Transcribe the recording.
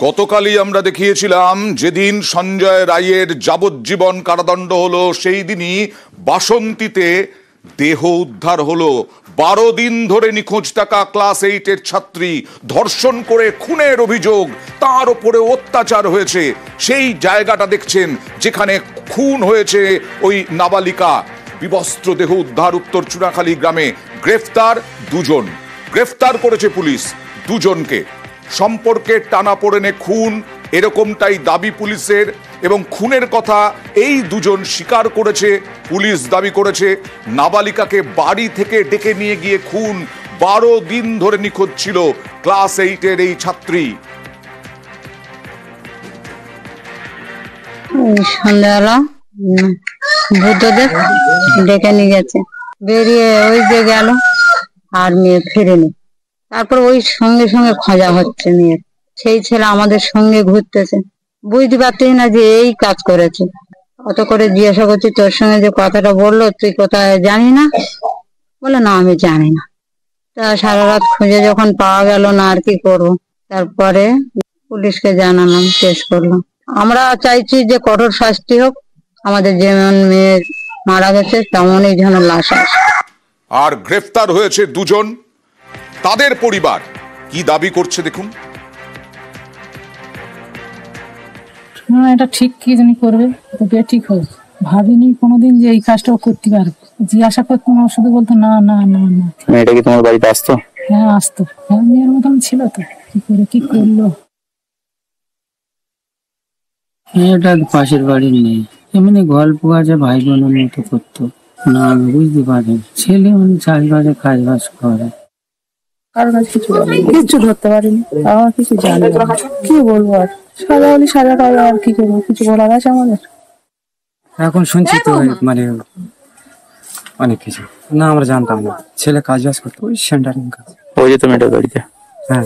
গতকালই আমরা দেখিয়েছিলাম যেদিন সঞ্জয় রায়ের যাবজ্জীবন কারাদণ্ড হলো সেই দিনই বাসন্তীতে দেহ উদ্ধার হলো। 12 দিন ধরে নিখোঁজ থাকা ক্লাস 8-এর ছাত্রী, ধর্ষণ করে খুনের অভিযোগ, তার উপরে অত্যাচার হয়েছে। সেই জায়গাটা দেখছেন যেখানে খুন হয়েছে ওই নাবালিকা। বিবস্ত্র দেহ উদ্ধার উত্তর চুনাখালী গ্রামে। গ্রেফতার দুজন, গ্রেফতার করেছে পুলিশ দুজনকে। সম্পর্কে টানাপোড়েনে খুন, এরকমটাই দাবি পুলিশের, এবং খুনের কথা এই দুজন স্বীকার করেছে। পুলিশ দাবি করেছে নাবালিকাকে বাড়ি থেকে ডেকে নিয়ে গিয়ে খুন। 12 দিন ধরে নিখোঁজ ছিল ক্লাস 8-এর এই ছাত্রী। সন্ধ্যাবেলা বুদ্ধদেব ডেকে নিয়ে গেছে, বেরিয়ে ওই যে গেল, আর মেয়ে ফেরেনি। তারপর ওই সঙ্গে সঙ্গে খোঁজা হচ্ছে মেয়ে। সেই ছেলে আমাদের সঙ্গে ঘুরতেছে, বুঝতে পারছি না যে এই কাজ করেছে। অত করে জিজ্ঞাসা করছি, তোর সঙ্গে যে কথাটা বললো তুই কোথায় জানি না? বলে না, আমি জানি না। তা সারা রাত খুঁজে যখন পাওয়া গেল না, আর কি করবো। তারপরে পুলিশকে জানালাম, কেস করলাম। আমরা চাইছি যে কঠোর শাস্তি হোক, আমাদের যেমন মেয়ে মারা গেছে তেমনই যেন লাশ আসে। আর গ্রেফতার হয়েছে দুজন। তাদের পরিবার কি দাবি করছে দেখুন। এটা ঠিক কি জানি করবে, ঠিক হোক। ভাবিনি কোনোদিন যে এই কাজটাও করতে পারবে। জিজ্ঞাসা করতাম, শুধু বলতো না না না না। মেয়েটা কি তোমার বাড়িতে আসতো? হ্যাঁ আসতো, হ্যাঁ মেয়ের মতন ছিল তো। কি করে কি করলো? এটা পাশের বাড়ি নেই, এমনি গল্প আছে, ভাই বোনের মতো করতো না। আমি বুঝতে পারি ছেলে মানে চাষবাসে কাজ বাজ করে। কারোর কাছে কিছু ধরতে পারিনি, আমার কিছু জানি না। কি বলবো আর, সাজা হলে সাজা পাবে, আর কি করবো? কিছু বলার আছে আমাদের? এখন শুনছি তো মানে অনেক কিছু না, আমরা জানতাম না। ছেলে কাজ বাজ করতো ওই সেন্টারিং কাজ। ওই যে তো মেয়েটার বাড়িতে। হ্যাঁ।